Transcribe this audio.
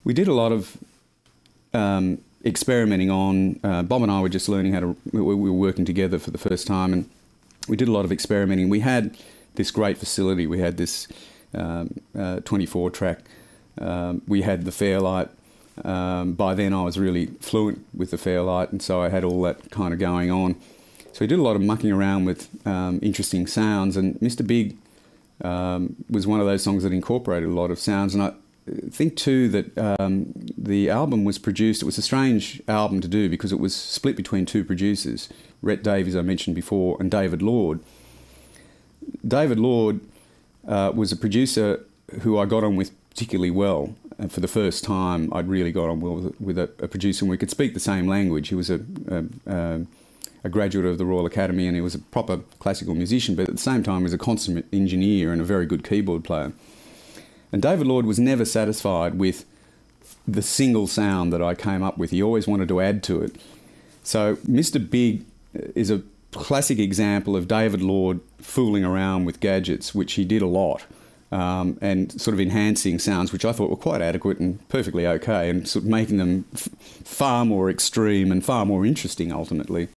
We did a lot of experimenting on. Bob and I were just learning how to. We were working together for the first time, and we did a lot of experimenting. We had this great facility. We had this 24 track. We had the Fairlight. By then I was really fluent with the Fairlight, and so I had all that kind of going on. So we did a lot of mucking around with interesting sounds, and Mr. Big was one of those songs that incorporated a lot of sounds. And I think too that the album was produced, it was a strange album to do because it was split between two producers, Rhett Davies, I mentioned before, and David Lord. David Lord was a producer who I got on with particularly well. And for the first time, I'd really got on well with a producer, and we could speak the same language. He was a graduate of the Royal Academy, and he was a proper classical musician, but at the same time, he was a consummate engineer and a very good keyboard player. And David Lord was never satisfied with the single sound that I came up with. He always wanted to add to it. So Mr. Big is a classic example of David Lord fooling around with gadgets, which he did a lot. And sort of enhancing sounds which I thought were quite adequate and perfectly okay, and sort of making them far more extreme and far more interesting ultimately.